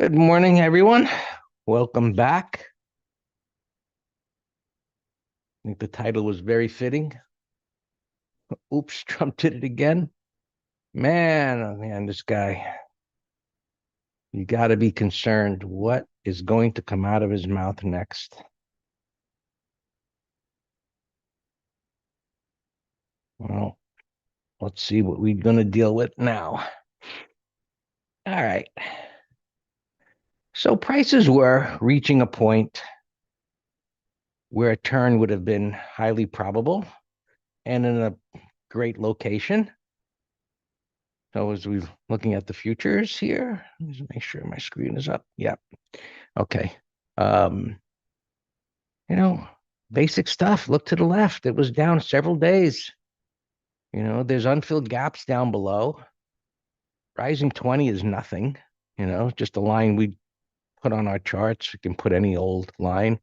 Good morning, everyone. Welcome back. I think the title was very fitting. Oops, Trump did it again. Man, oh man, this guy, you got to be concerned. What is going to come out of his mouth next? Well, let's see what we're going to deal with now. All right. So prices were reaching a point where a turn would have been highly probable and in a great location. So as we're looking at the futures here, let's make sure my screen is up. Yep. Okay. Um, you know, basic stuff. Look to the left. It was down several days. There's unfilled gaps down below. Rising 20 is nothing, just a line we put on our charts. You can put any old line,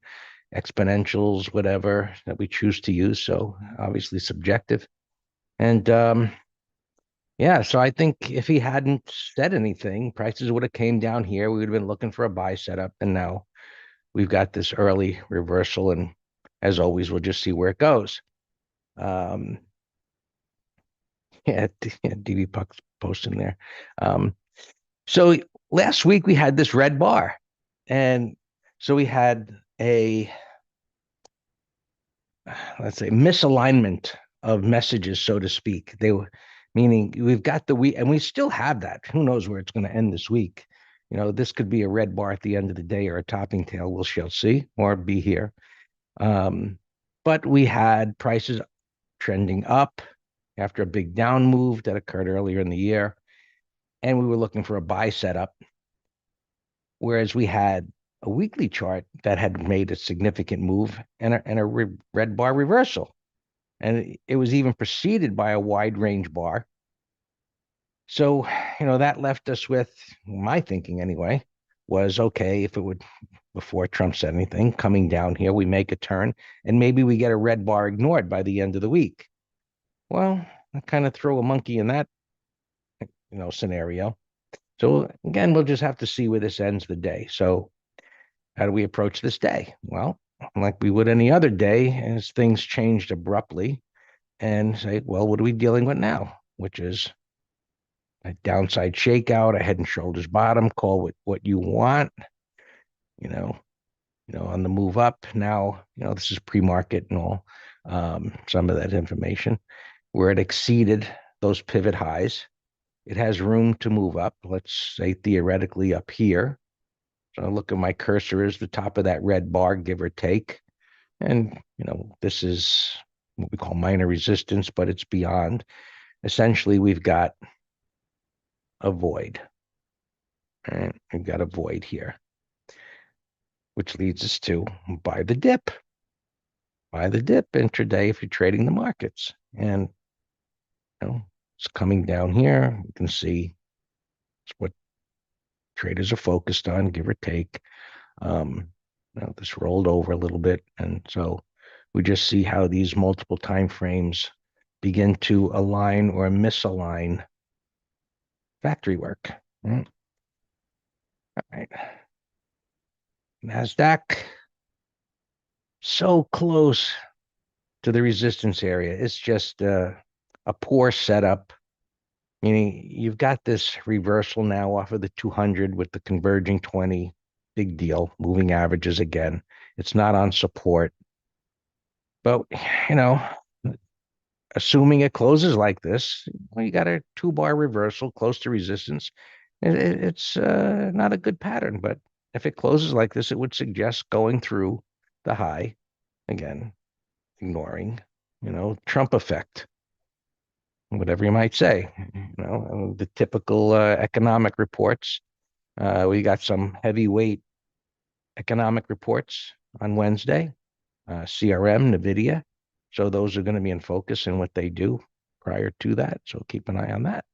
exponentials, whatever that we choose to use. So obviously subjective. And yeah, so I think if he hadn't said anything, prices would have came down here. We would have been looking for a buy setup, and now we've got this early reversal, and as always, we'll just see where it goes. Um, yeah, DB Puck's posting there. So last week we had this red bar, and so we had a let's say misalignment of messages, so to speak. They were meaning we've got the week, and we still have that. Who knows where it's going to end this week? This could be a red bar at the end of the day or a topping tail. We shall see, or be here. Um, but we had prices trending up after a big down move that occurred earlier in the year. And we were looking for a buy setup. Whereas we had a weekly chart that had made a significant move and a red bar reversal. And it was even preceded by a wide range bar. So, that left us with my thinking anyway, was okay, if it would, before Trump said anything, coming down here, we make a turn and maybe we get a red bar ignored by the end of the week. Well, I kind of throw a monkey in that, scenario. So again, we'll just have to see where this ends the day. So how do we approach this day? Well, like we would any other day, as things changed abruptly, and say, well, what are we dealing with now? Which is a downside shakeout, a head and shoulders bottom, call it what you want, you know, on the move up. Now, this is pre-market and all, some of that information, where it exceeded those pivot highs. It has room to move up, let's say theoretically up here. So look at my cursor is the top of that red bar, give or take. And, this is what we call minor resistance, but it's beyond. Essentially, we've got a void. Right? We've got a void here, which leads us to buy the dip. Buy the dip intraday if you're trading the markets. And, it's coming down here. You can see it's what traders are focused on, give or take. This rolled over a little bit. And so we just see how these multiple time frames begin to align or misalign factory work. All right. NASDAQ, so close to the resistance area. It's just a poor setup, meaning you've got this reversal now off of the 200 with the converging 20. Big deal. Moving averages again. It's not on support. But, you know, assuming it closes like this, well, you got a 2-bar reversal close to resistance. It's not a good pattern, but if it closes like this, it would suggest going through the high again, ignoring, Trump effect, whatever you might say. The typical economic reports. We got some heavyweight economic reports on Wednesday, CRM, NVIDIA. So those are going to be in focus in what they do prior to that. So keep an eye on that.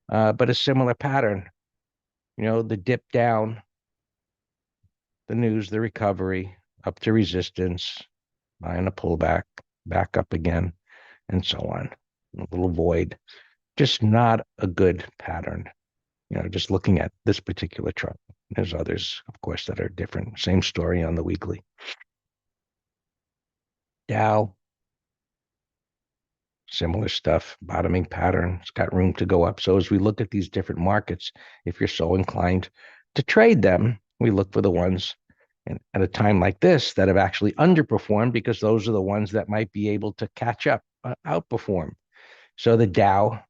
But a similar pattern, the dip down, the news, the recovery, up to resistance, buying a pullback, back up again, and so on. A little void. Just not a good pattern, just looking at this particular chart. There's others, of course, that are different. Same story on the weekly. Dow, similar stuff, bottoming pattern. It's got room to go up. So as we look at these different markets, if you're so inclined to trade them, we look for the ones at a time like this that have actually underperformed, because those are the ones that might be able to catch up, outperform. So the Dow,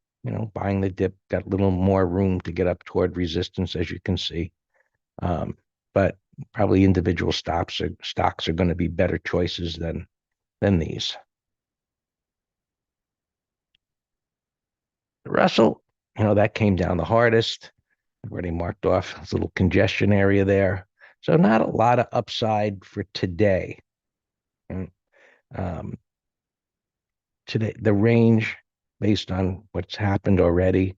buying the dip, got a little more room to get up toward resistance, as you can see. But probably individual stocks are going to be better choices than these. The Russell, that came down the hardest. I've already marked off this little congestion area there. So not a lot of upside for today. And today, the range based on what's happened already,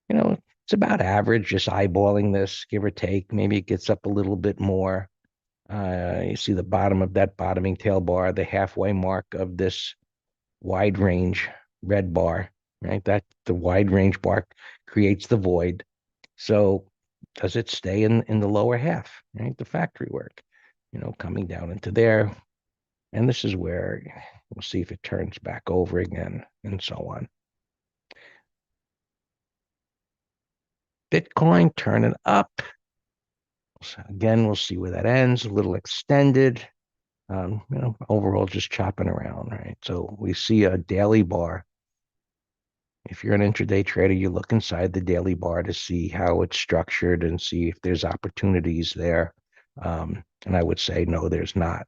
it's about average, just eyeballing this, give or take. Maybe it gets up a little bit more. You see the bottom of that bottoming tail bar, the halfway mark of this wide range red bar, right? That the wide range bar creates the void. So does it stay in the lower half, right? The factory work, coming down into there. And this is where we'll see if it turns back over again and so on. Bitcoin turning up. So again, we'll see where that ends, a little extended. Overall just chopping around, right? So we see a daily bar. If you're an intraday trader, you look inside the daily bar to see how it's structured and see if there's opportunities there. And I would say, no, there's not.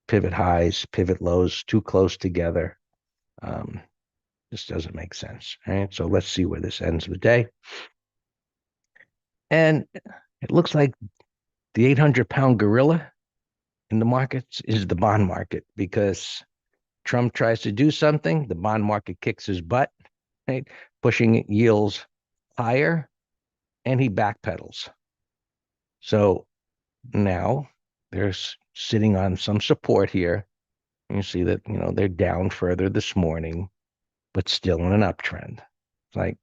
Pivot highs, pivot lows, too close together. This doesn't make sense, right? So let's see where this ends the day. And it looks like the 800-pound gorilla in the markets is the bond market, because Trump tries to do something, the bond market kicks his butt, right? Pushing yields higher, and he backpedals. So now they're sitting on some support here. You see that, they're down further this morning, but still in an uptrend. It's like,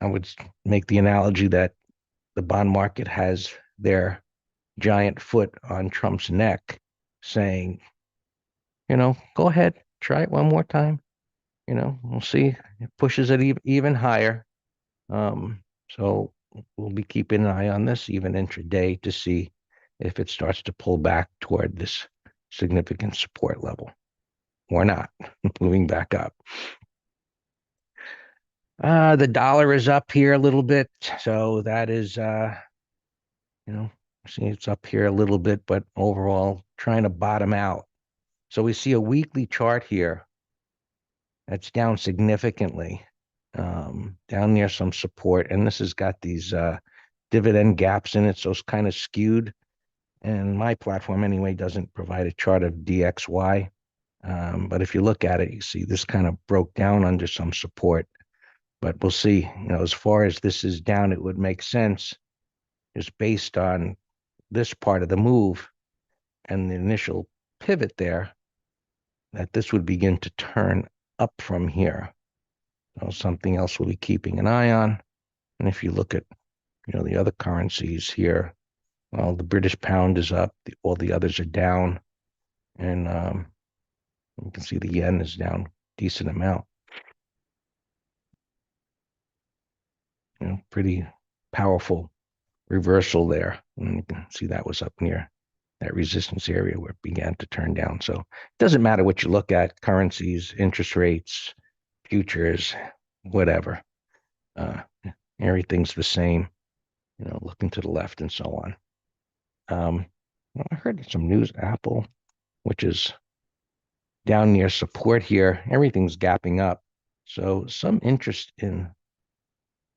I would make the analogy that the bond market has their giant foot on Trump's neck saying, go ahead, try it one more time. We'll see. It pushes it even higher. So we'll be keeping an eye on this even intraday to see if it starts to pull back toward this significant support level or not, moving back up. The dollar is up here a little bit. So that is, see it's up here a little bit, but overall trying to bottom out. So we see a weekly chart here that's down significantly, down near some support. And this has got these dividend gaps in it, so it's kind of skewed. And my platform anyway doesn't provide a chart of DXY. But if you look at it, you see this kind of broke down under some support. But we'll see, as far as this is down, it would make sense just based on this part of the move and the initial pivot there, that this would begin to turn up from here. So something else we'll be keeping an eye on. And if you look at, the other currencies here, well, the British pound is up, all the others are down. And you can see the yen is down a decent amount. Pretty powerful reversal there. And you can see that was up near that resistance area where it began to turn down. So it doesn't matter what you look at, currencies, interest rates, futures, whatever. Everything's the same, looking to the left and so on. I heard some news, Apple, which is down near support here. Everything's gapping up. So some interest in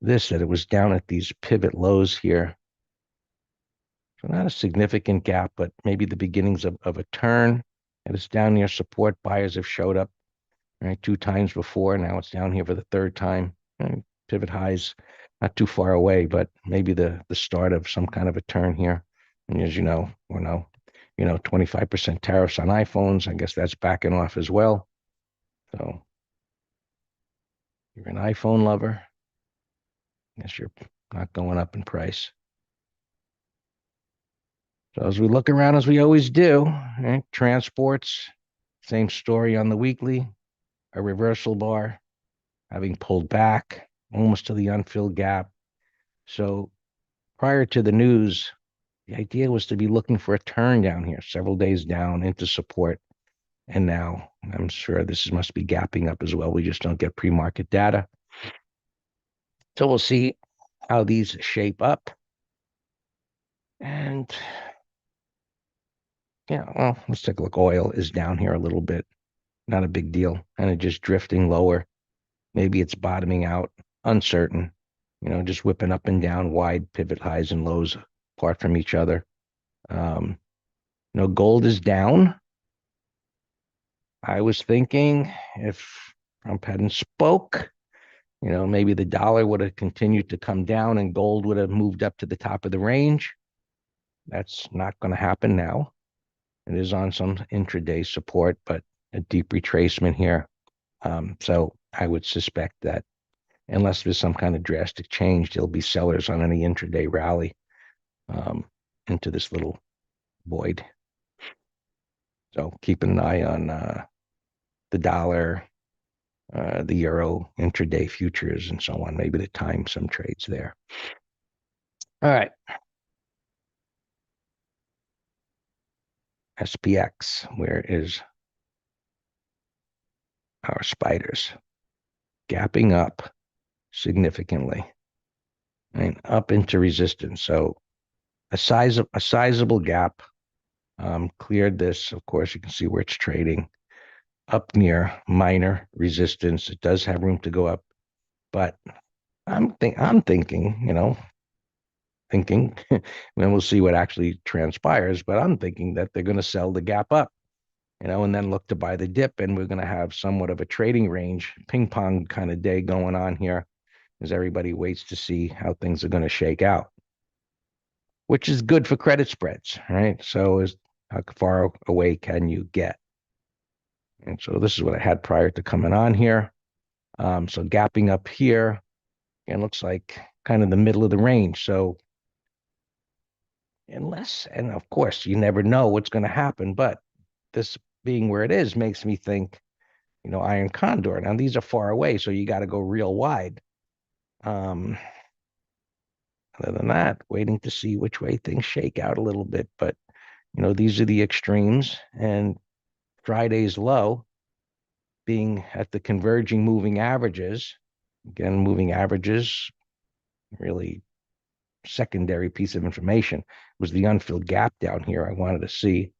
this, that it was down at these pivot lows here. So not a significant gap, but maybe the beginnings of a turn. And it's down near support. Buyers have showed up, right, 2 times before. Now it's down here for the 3rd time. Pivot highs not too far away, but maybe the start of some kind of a turn here. And as you know, 25% tariffs on iPhones. I guess that's backing off as well. So you're an iPhone lover. I guess you're not going up in price. So as we look around, as we always do, right, transports, same story on the weekly, a reversal bar, having pulled back almost to the unfilled gap. So prior to the news, the idea was to be looking for a turn down here, several days down into support. And now I'm sure this must be gapping up as well. We just don't get pre-market data. So we'll see how these shape up. And yeah, well, let's take a look. Oil is down here a little bit. Not a big deal. Kind of just drifting lower. Maybe it's bottoming out. Uncertain. Just whipping up and down, wide pivot highs and lows apart from each other. Gold is down. I was thinking if Trump hadn't spoke, maybe the dollar would have continued to come down and gold would have moved up to the top of the range. That's not going to happen now. It is on some intraday support, but a deep retracement here. So I would suspect that unless there's some kind of drastic change, there'll be sellers on any intraday rally into this little void. So keep an eye on the dollar, the euro, intraday futures, and so on. Maybe to time some trades there. All right. SPX, where is our spiders? Gapping up significantly and up into resistance. So a sizable gap cleared this. Of course, you can see where it's trading up near minor resistance. It does have room to go up, but I'm thinking, thinking, and we'll see what actually transpires. But I'm thinking that they're going to sell the gap up, and then look to buy the dip, and we're going to have somewhat of a trading range, ping pong kind of day going on here, as everybody waits to see how things are going to shake out, which is good for credit spreads, right? So how far away can you get? And so this is what I had prior to coming on here. So gapping up here, and looks like kind of the middle of the range. So and of course, you never know what's going to happen, but this being where it is makes me think, iron condor. Now these are far away, so you got to go real wide. Other than that, waiting to see which way things shake out a little bit. But these are the extremes, and Friday's low being at the converging moving averages. Again, moving averages, really secondary piece of information, was the unfilled gap down here. I wanted to see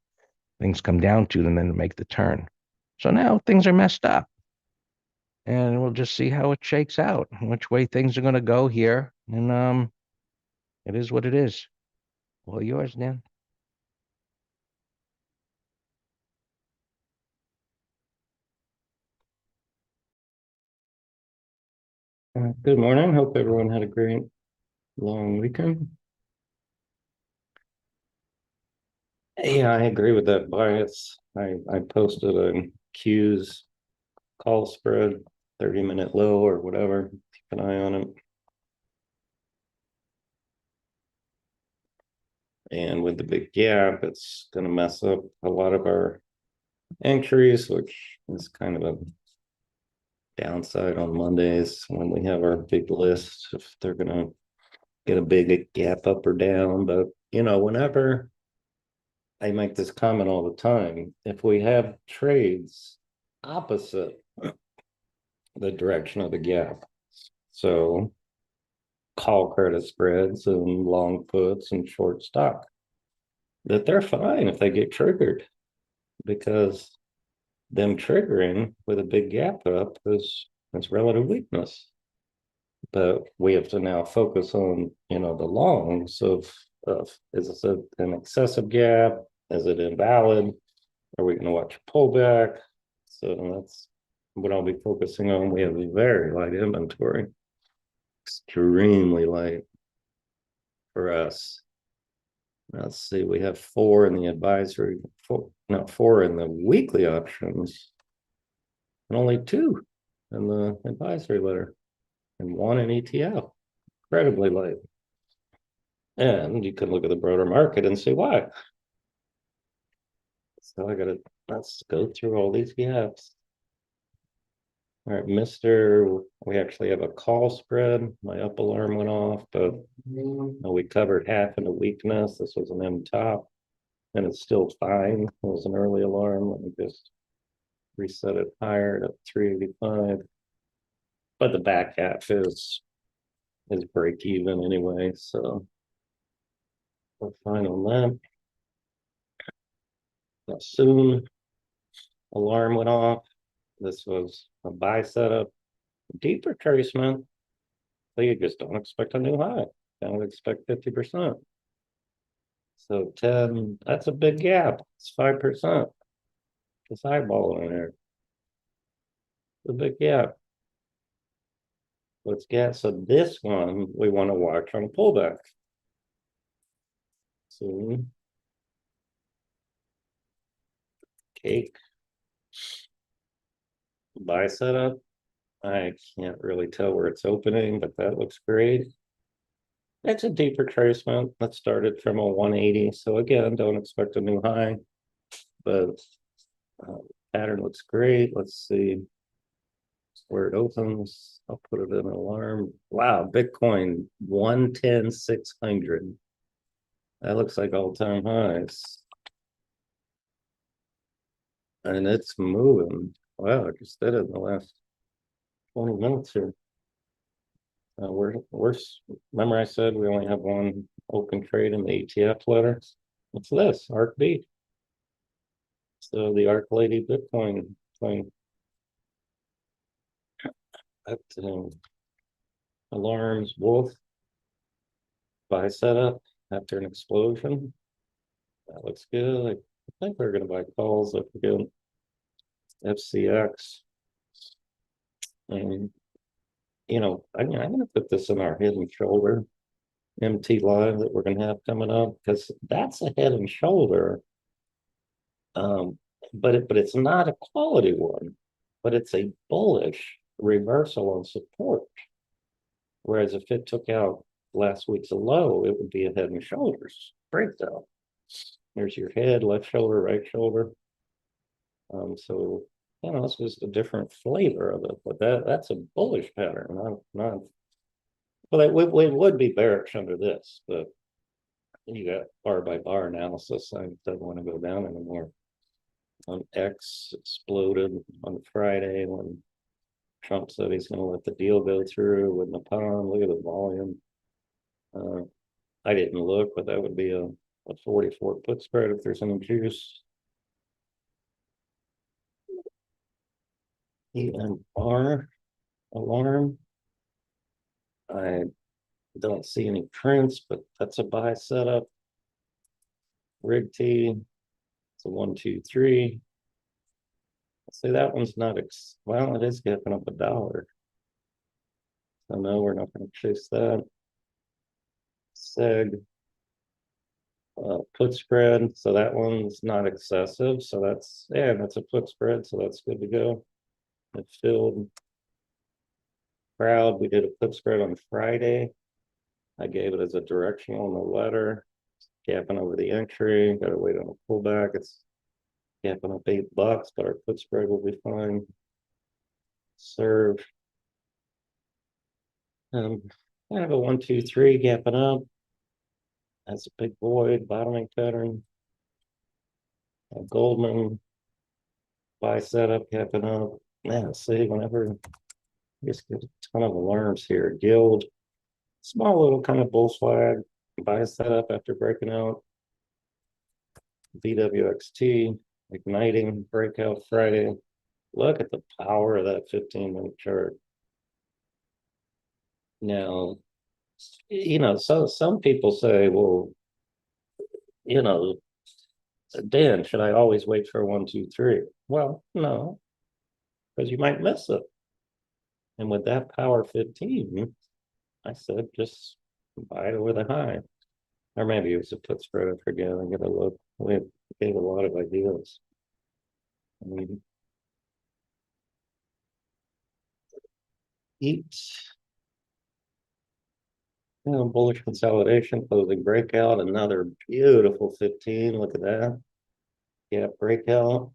things come down to and then make the turn. So now things are messed up. And we'll just see how it shakes out, which way things are going to go here. And it is what it is. Well, yours, Dan. Good morning. Hope everyone had a great long weekend. Yeah, I agree with that bias. I posted a Q's call spread, 30-minute low or whatever. Keep an eye on it. And with the big gap, it's going to mess up a lot of our entries, which is kind of a downside on Mondays when we have our big list, if they're going to get a big gap up or down. But, whenever I make this comment all the time, if we have trades opposite the direction of the gap, so call credit spreads and long puts and short stock, that they're fine if they get triggered, because them triggering with a big gap up is relative weakness. But we have to now focus on, the longs of is this an excessive gap? Is it invalid? Are we going to watch a pullback? So that's what I'll be focusing on. We have a very light inventory, extremely light for us. Let's see, we have 4 in the advisory, four in the weekly options, and only 2 in the advisory letter, and 1 in ETF. Incredibly light. And you can look at the broader market and see why. So let's go through all these gaps. All right, Mr. We actually have a call spread. My up alarm went off, but we covered half into weakness. This was an M top, and it's still fine. It was an early alarm. Let me just reset it higher to 385. But the back half is break even anyway, so we're fine on that. Soon alarm went off. This was a buy setup, deep retracement. So you just don't expect a new high. Don't expect 50%. So 10, that's a big gap. It's 5%. This eyeball in there. The big gap. Let's get so this one we want to watch on pullback. So cake buy setup. I can't really tell where it's opening, but that looks great. It's a deep retracement that started from a 180. So again, don't expect a new high, but pattern looks great. Let's see where it opens. I'll put it in an alarm. Wow, Bitcoin 110,600. That looks like all-time highs. And it's moving. Wow, I just did it in the last 20 minutes here. Remember I said we only have one open trade in the ETF letter? What's this? ARKB. So the ARK Lady Bitcoin thing. That alarms wolf buy setup after an explosion. That looks good. I think we're going to buy calls if we go FCX. And, I'm going to put this in our head and shoulder MT live that we're going to have coming up because that's a head and shoulder. But it's not a quality one, but it's a bullish reversal on support. Whereas if it took out last week's low, it would be a head and shoulders breakdown. There's your head, left shoulder, right shoulder. So it's just a different flavor of it, but that's a bullish pattern, not. Well, it would be bearish under this, but you got bar by bar analysis. I don't want to go down anymore. On X exploded on Friday when Trump said he's going to let the deal go through with Napalm. Look at the volume. I didn't look, but that would be a 44 put spread if there's any juice. ENR alarm. I don't see any prints, but that's a buy setup. Rig T. It's a 1, 2, 3. See, that one's not well, it is giving up $1. So no, we're not going to chase that. Seg put spread, so that one's not excessive. So that's a put spread, so that's good to go. It filled. Proud, we did a put spread on Friday. I gave it as a directional in the letter. Gapping over the entry. Got to wait on a pullback. It's gapping up $8, but our put spread will be fine. Serve. Kind of a 1, 2, 3 gapping up. That's a big void, bottoming pattern. Goldman buy setup, gapping up. Man, see, whenever just get a ton of alarms here. Guild, small little kind of bull flag, buy setup after breaking out. VWXT, igniting breakout Friday. Look at the power of that 15-minute chart. Now, so some people say, well, Dan, should I always wait for 1, 2, 3? Well, no, because you might miss it. And with that power 15, I said just buy it over the high. Or maybe it was a put spread, I forget. I gotta look. We gave a lot of ideas. Eat. Bullish consolidation, closing breakout, another beautiful 15. Look at that. Yeah, breakout.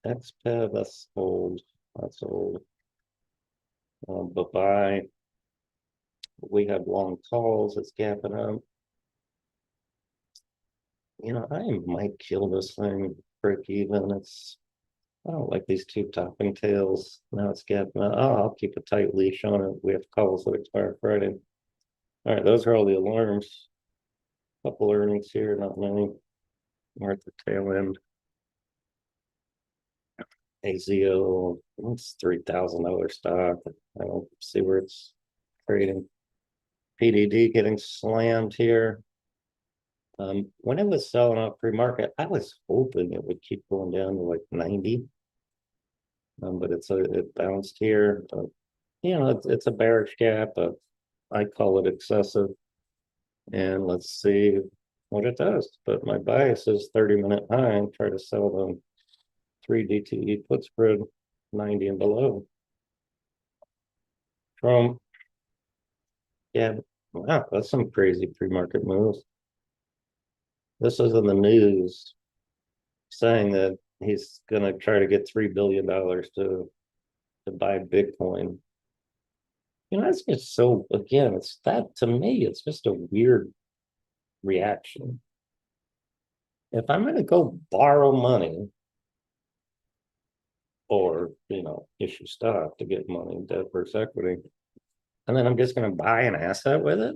XPEV, that's old. That's old. But buy. We have long calls. It's gapping up. I might kill this thing, break even. I don't like these two topping tails. Now it's gapping up. Oh, I'll keep a tight leash on it. We have calls that expire Friday. All right, those are all the alarms. Couple earnings here, not many. We're at the tail end. AZO, it's $3,000 stock. I don't see where it's trading. PDD getting slammed here. When it was selling off pre-market, I was hoping it would keep going down to like 90. But it bounced here. It's a bearish gap, but I call it excessive. And let's see what it does. But my bias is 30-minute high and try to sell them 3 DTE put spread 90 and below. Trump. Yeah, wow, that's some crazy pre-market moves. This is in the news saying that he's going to try to get $3 billion to buy Bitcoin. That's just so, again, it's that to me, it's just a weird reaction. If I'm going to go borrow money or, issue stock to get money, debt versus equity, and then I'm just going to buy an asset with it,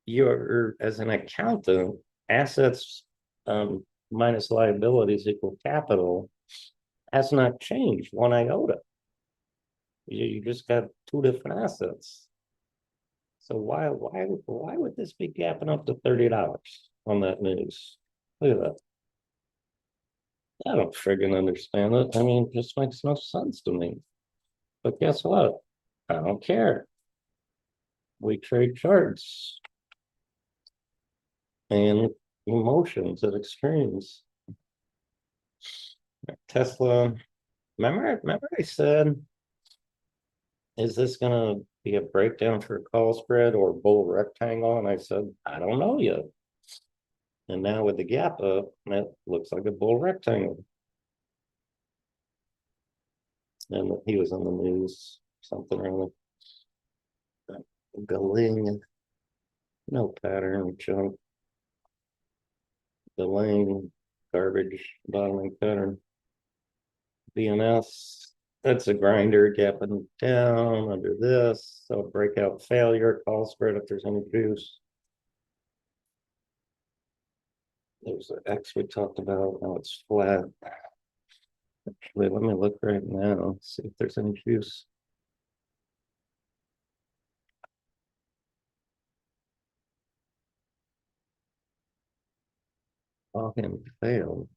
you're, as an accountant, assets minus liabilities equal capital has not changed one iota. You just got two different assets. So why would this be gapping up to $30 on that news? Look at that. I don't friggin' understand it. I mean, it just makes no sense to me. But guess what? I don't care. We trade charts and emotions at extremes. Tesla. Remember I said, is this gonna be a breakdown for a call spread or a bull rectangle? And I said, I don't know yet. And now with the gap up, it looks like a bull rectangle. And he was on the news, something around Galing, no pattern, junk, Galing, garbage, bottoming pattern. BNS, that's a grinder gapping down under this. So breakout failure, call spread if there's any juice. There's the X we talked about. Now it's flat. Actually, let me look right now, see if there's any juice. All him failed.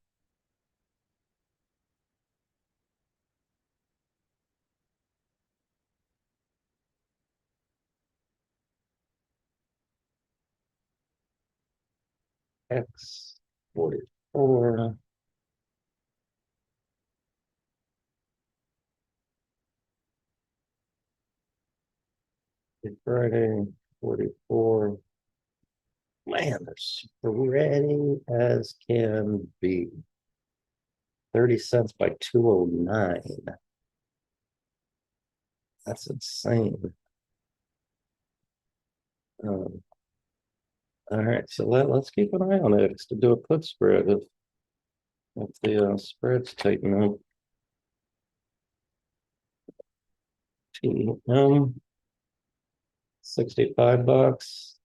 X 44. Friday 44. Man, they're spready as can be. 30 cents by 209. That's insane. All right, so let's keep an eye on it to do a put spread if the spreads tighten up. TM 65 bucks.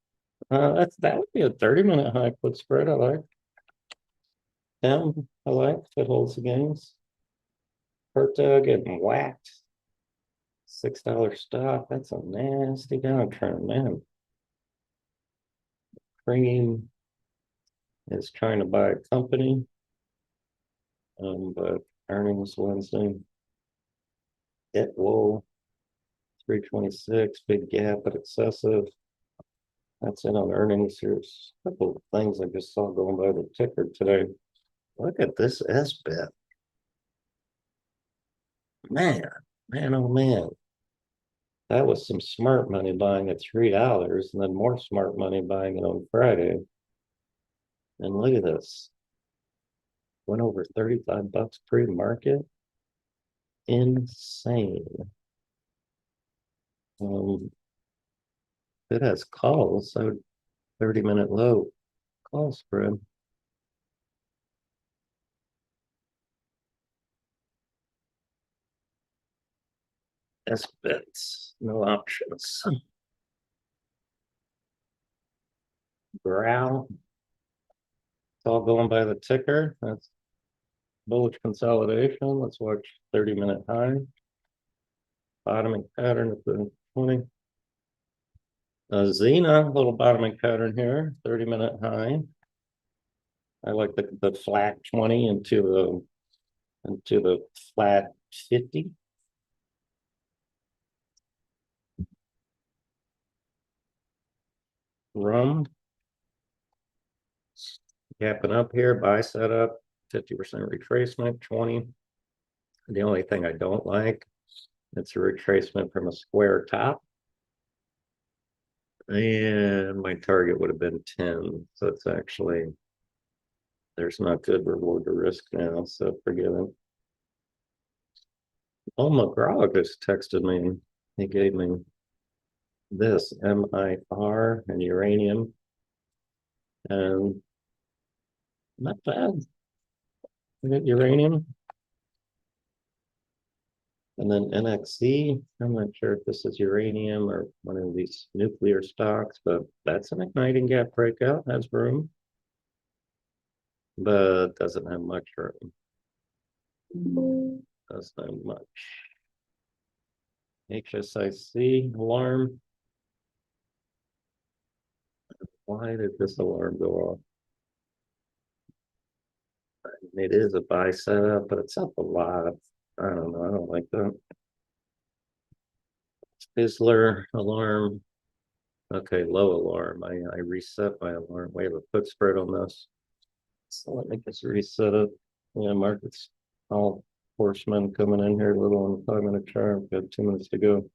That would be a 30-minute high put spread. I like. I like if it holds the gains. Perta getting whacked. $6 stock. That's a nasty downturn, man. Cream is trying to buy a company, but earnings Wednesday. It will 326, big gap, but excessive. That's it on earnings. There's a couple of things I just saw going by the ticker today. Look at this SBET. Man, oh man. That was some smart money buying at $3, and then more smart money buying it on Friday. And look at this. Went over 35 bucks pre-market. Insane. It has calls, so 30-minute low call spread. S-bets, no options. Growl. It's all going by the ticker. That's bullish consolidation. Let's watch 30-minute high. Bottoming pattern at the 20. Xena, little bottoming pattern here, 30-minute high. I like the flat 20 into the flat 50. Rum. Gapping up here, buy setup, 50% retracement, 20. The only thing I don't like, it's a retracement from a square top. And my target would have been 10. So it's actually, there's not good reward to risk now. So forgive it. Oh, McGraw just texted me. He gave me this MIR and uranium. And not bad. We got uranium. And then NXC, I'm not sure if this is uranium or one of these nuclear stocks, but that's an igniting gap breakout, has room, but doesn't have much room. Doesn't have much. HSIC alarm. Why did this alarm go off? It is a buy setup, but it's up a lot. I don't know. I don't like that. Fizzler alarm. Okay, low alarm. I reset my alarm. We have a put spread on this. So let me just reset it. Yeah, markets all horsemen coming in here a little on the 5-minute chart. We've got 2 minutes to go.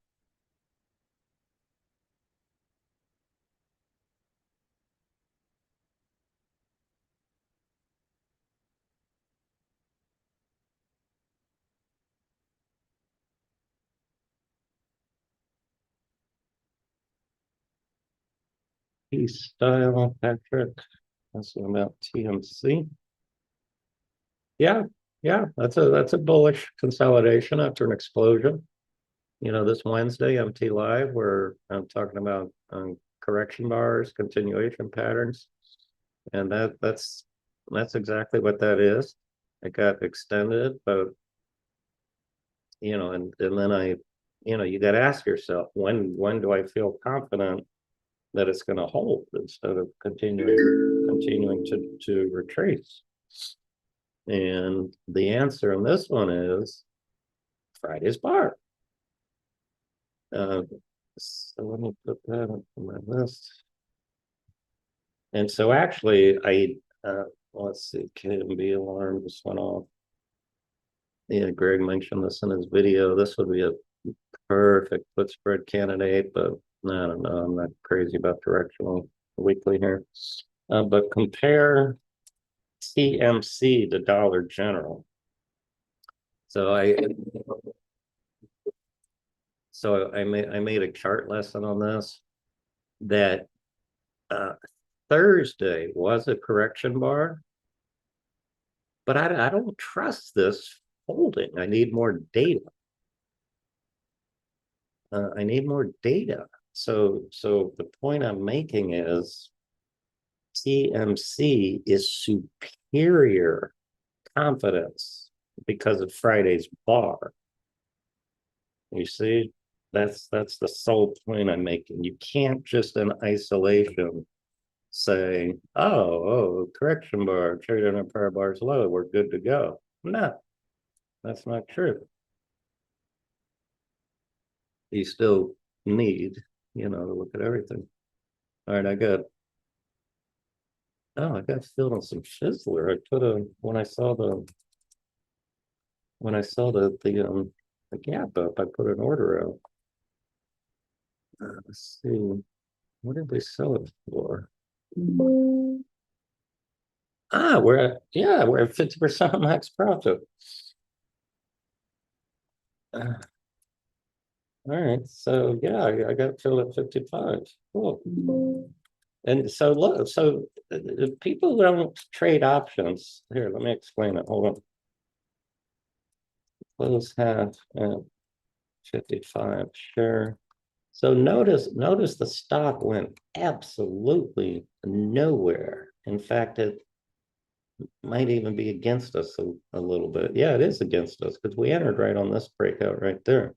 Peace style, Patrick. That's about TMC. Yeah, yeah, that's a bullish consolidation after an explosion. You know, this Wednesday, MT Live, where I'm talking about correction bars, continuation patterns, and that's exactly what that is. It got extended, but you know, and then you got to ask yourself, when do I feel confident that it's going to hold instead of continuing to retrace? And the answer on this one is Friday's bar. So let me put that on my list. And so actually, let's see, KMB alarm just went off. Yeah, Greg mentioned this in his video. This would be a perfect put spread candidate, but I don't know. I'm not crazy about directional weekly here. But compare TMC to Dollar General. So I made a chart lesson on this that Thursday was a correction bar, but I don't trust this holding. I need more data. I need more data. So the point I'm making is TMC is superior confidence because of Friday's bar. You see, that's the sole point I'm making. You can't just in isolation say, oh, correction bar, trade on a pair of bars low, we're good to go. No, that's not true. You still need, to look at everything. All right, I got filled on some Fizzler. When I saw the gap up, I put an order out. Let's see. What did we sell it for? We're at 50% max profit. Uh, all right, so yeah, I got filled at 55. Cool. And so look, so people don't trade options. Here, let me explain it. Hold on. Close half at 55, sure. So notice the stock went absolutely nowhere. In fact, it might even be against us a little bit. Yeah, it is against us because we entered right on this breakout right there.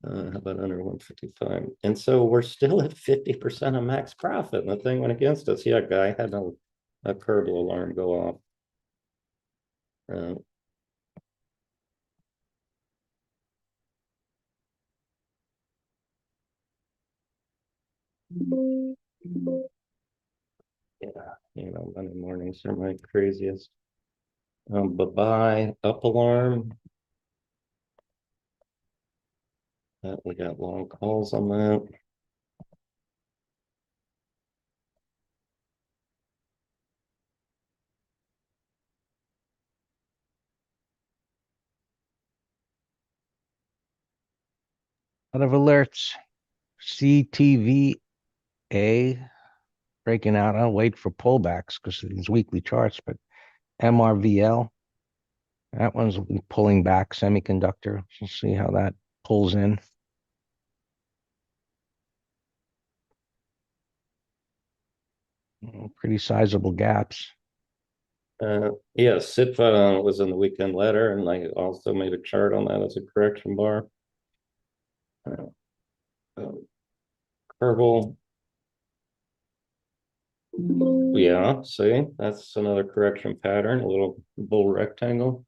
How about under 155? And so we're still at 50% of max profit. And the thing went against us. Yeah, guy had a Kerbal alarm go off. Uh, yeah, Monday mornings are my craziest. Bye-bye, up alarm. We got long calls on that. Lot of alerts. CTVA breaking out. I'll wait for pullbacks because of these weekly charts, but MRVL, that one's pulling back semiconductor. We'll see how that pulls in. Pretty sizable gaps. Yeah, SITFA was in the weekend letter, and I also made a chart on that as a correction bar. Uh, Kerbal. Yeah, see, that's another correction pattern, a little bull rectangle.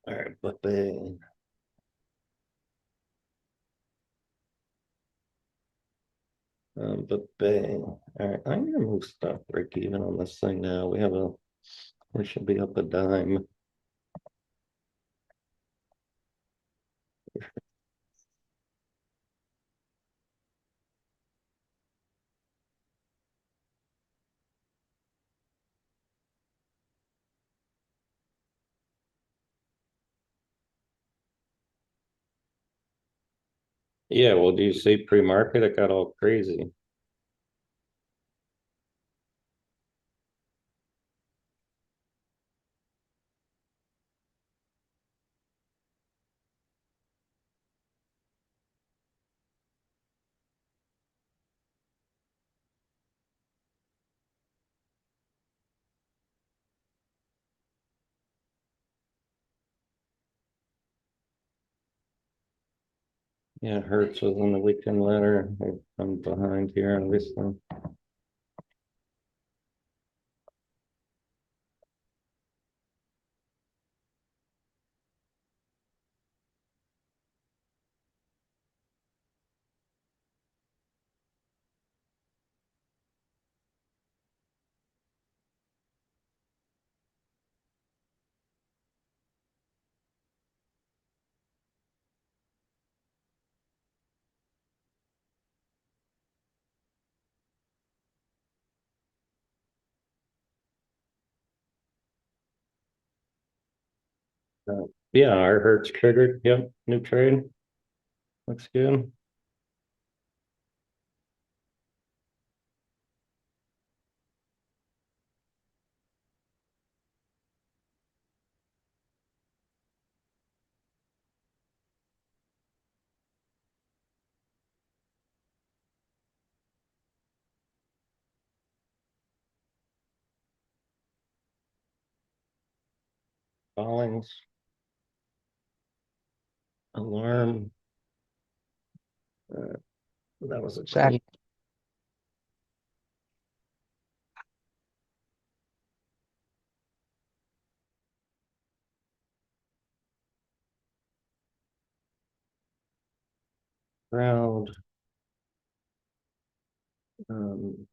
All right, but bang. But bang. All right, I'm gonna move stop break even on this thing now. We should be up a dime. Yeah, well, do you see pre-market? It got all crazy. Yeah, Hertz was on the weekend letter. I'm behind here, obviously. Yeah, our Hertz triggered. Yep, new trade. Looks good. Fallings. Alarm. Uh, that was a Exactly. clean crowd. Um,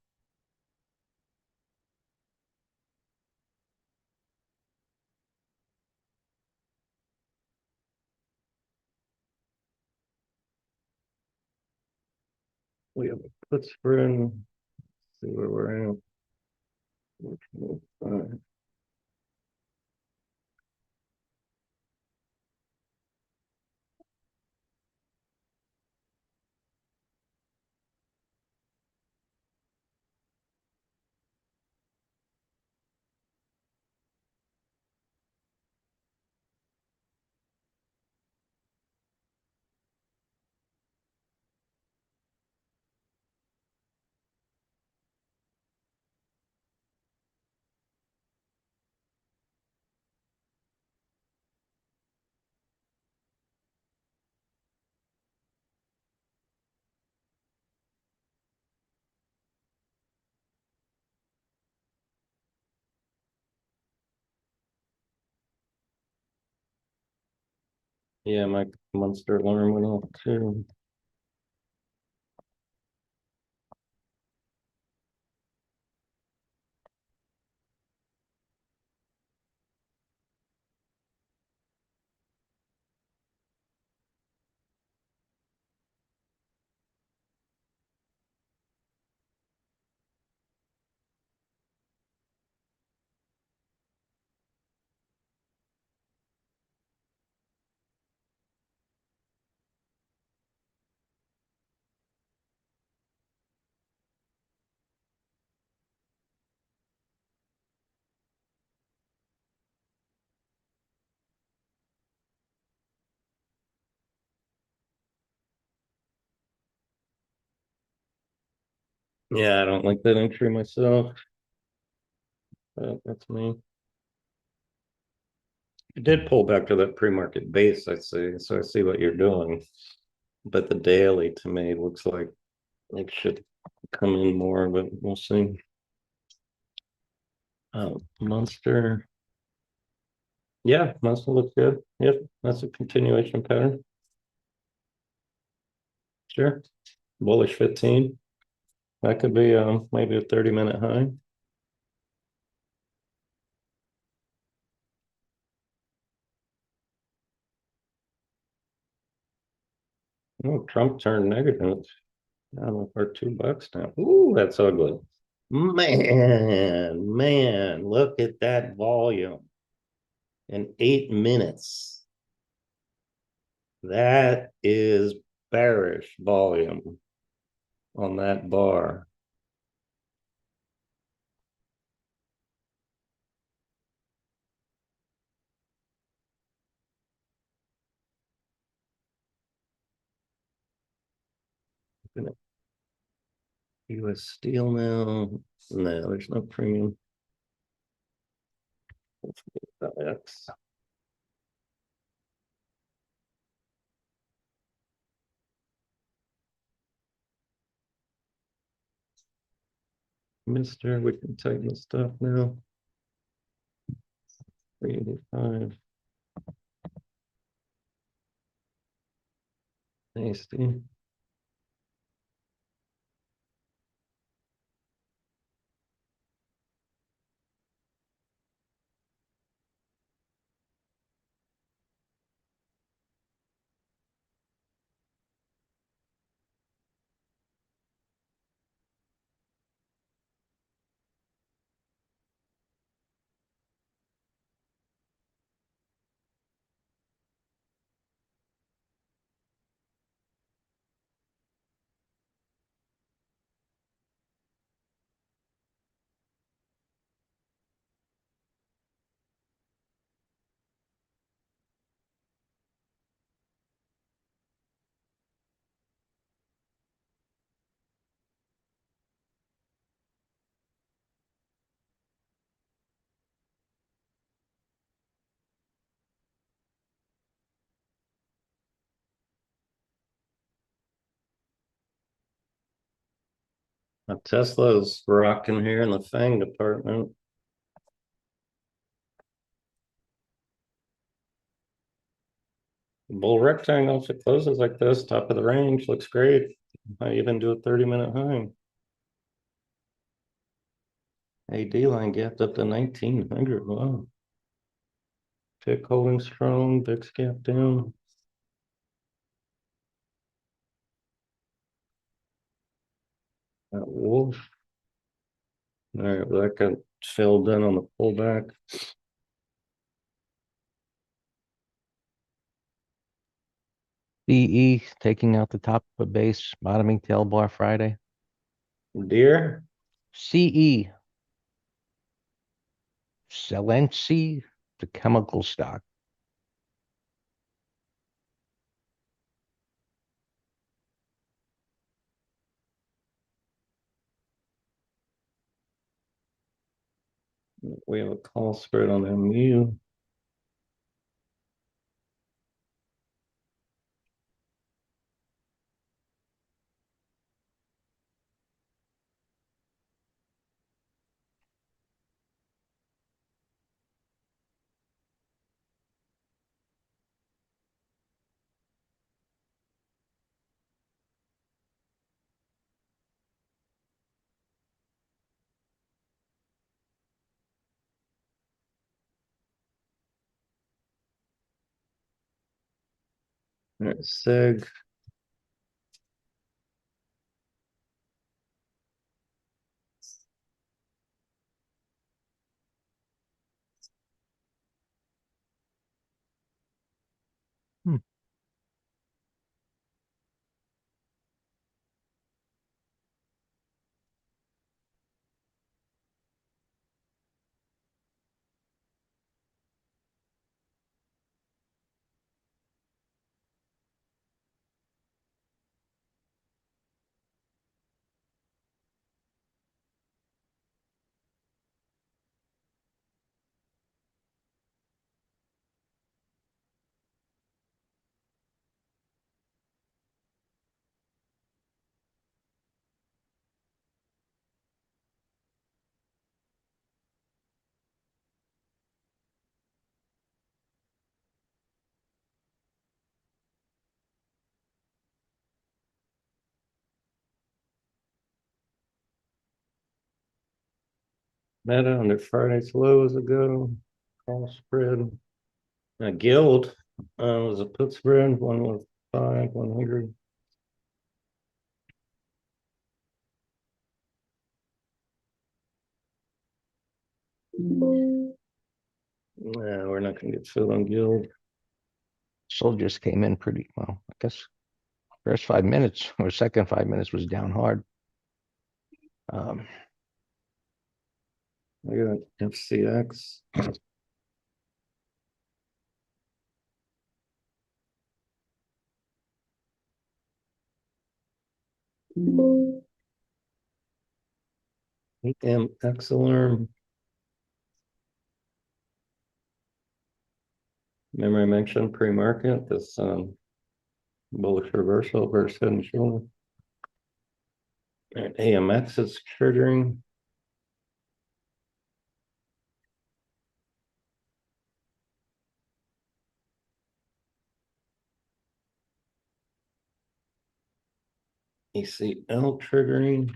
We have a put spread. See where we're at. Yeah, my Monster alarm went off too. Yeah, I don't like that entry myself. But that's me. It did pull back to that pre-market base, I see. So I see what you're doing. But the daily to me looks like it should come in more, but we'll see. Monster. Yeah, Monster looks good. Yep, that's a continuation pattern. Sure. Bullish 15. That could be maybe a 30-minute high. Oh, Trump turned negative. I don't know, for $2 now. Ooh, that's ugly. Man, look at that volume in 8 minutes. That is bearish volume on that bar. US Steel now. No, there's no premium. X. Mister, we can tighten the stuff now. 385. Tasty. Tesla's rocking here in the FANG department. Bull rectangle, if it closes like this, top of the range, looks great. I even do a 30-minute high. AD line gapped up to 1900. Wow. Tick holding strong, big gap down. gold. All right, well, that got filled in on the pullback. DE taking out the top of a base, bottoming tail bar Friday. Deer, CE, Celency, the chemical stock. we have a call spread on MU. All right, SEG. Hmm. Meta under Friday's lows ago. Call spread. Guild was a put spread, 115, 100. Nah, we're not gonna get filled on Guild. Soldiers came in pretty well. I guess first 5 minutes or second 5 minutes was down hard. I got FCX. MX alarm. Remember I mentioned pre-market, this bullish reversal versus head and shoulder. And AMX is triggering. ECL triggering.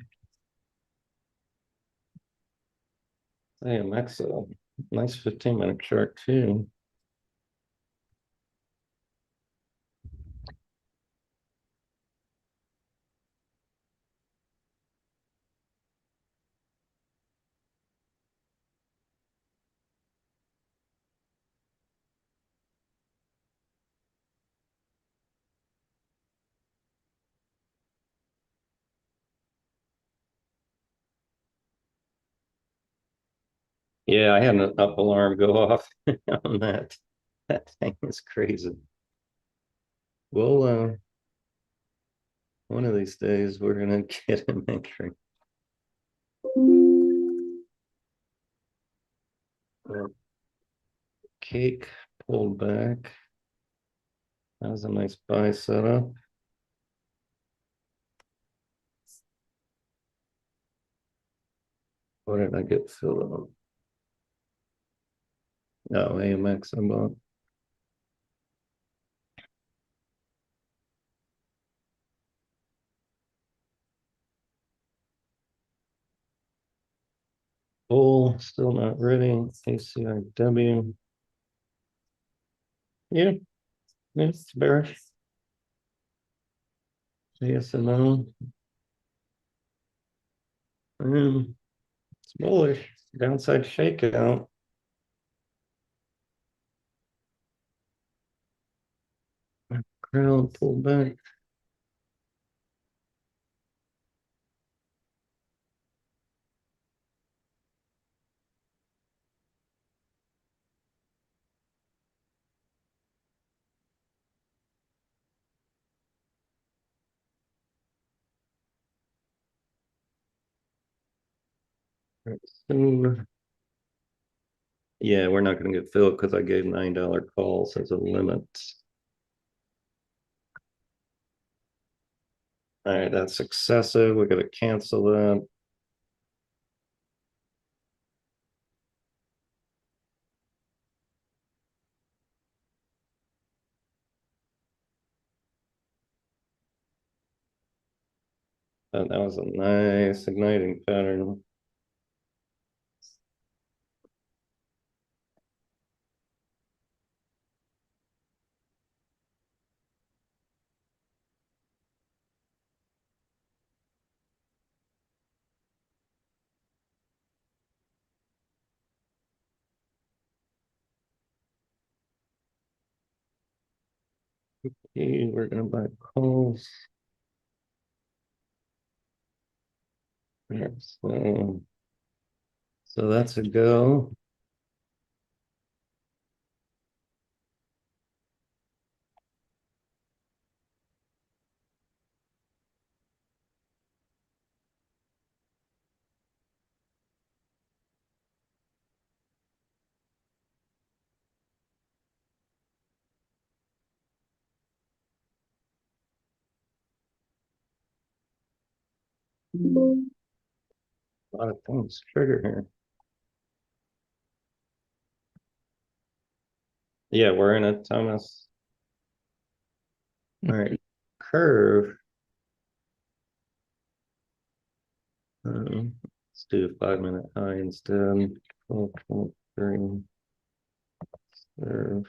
AMX, a nice 15-minute chart too. Yeah, I had an up alarm go off on that. That thing is crazy. Well, one of these days we're gonna get an entry. Cake pulled back. That was a nice buy setup. What did I get filled on? No, AMX I bought. Bull, still not ready. ACIW. Yeah, it's bearish. ASML. It's bullish, downside shakeout. Crown pulled back. So, yeah, we're not gonna get filled because I gave $9 calls as a limit. All right, that's excessive. We gotta cancel that. That was a nice igniting pattern. Okay, we're gonna buy calls. Yeah, so that's a go. A lot of things trigger here. Yeah, we're in it, Thomas. All right, curve. Let's do a 5-minute high instead. 12.3. Curve.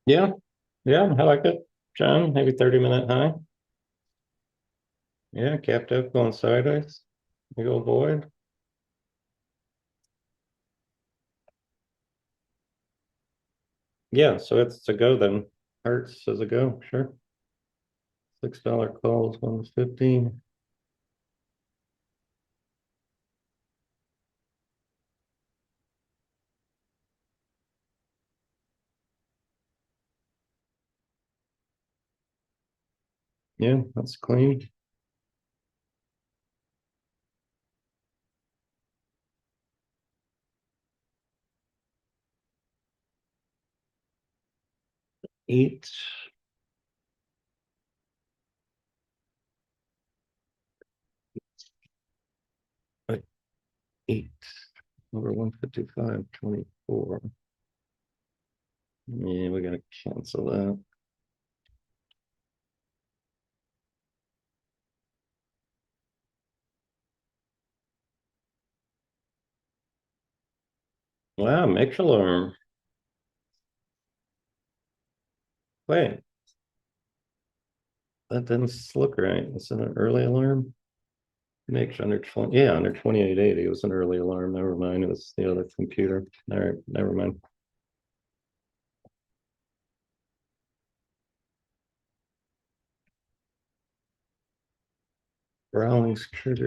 Yeah, yeah, I like it. John, maybe 30-minute high. Yeah, capped up going sideways. Big old void. Yeah, so it's a go then. Hertz is a go, sure. $6 calls, 150. Yeah, that's clean. Eight. Like 8 over 155.24. Yeah, we gotta cancel that. Wow, mix alarm. Wait, that didn't look right. Is it an early alarm? Makes under 20, yeah, under 2880. It was an early alarm. Never mind. It was the other computer. All right, never mind. Rawlings trigger.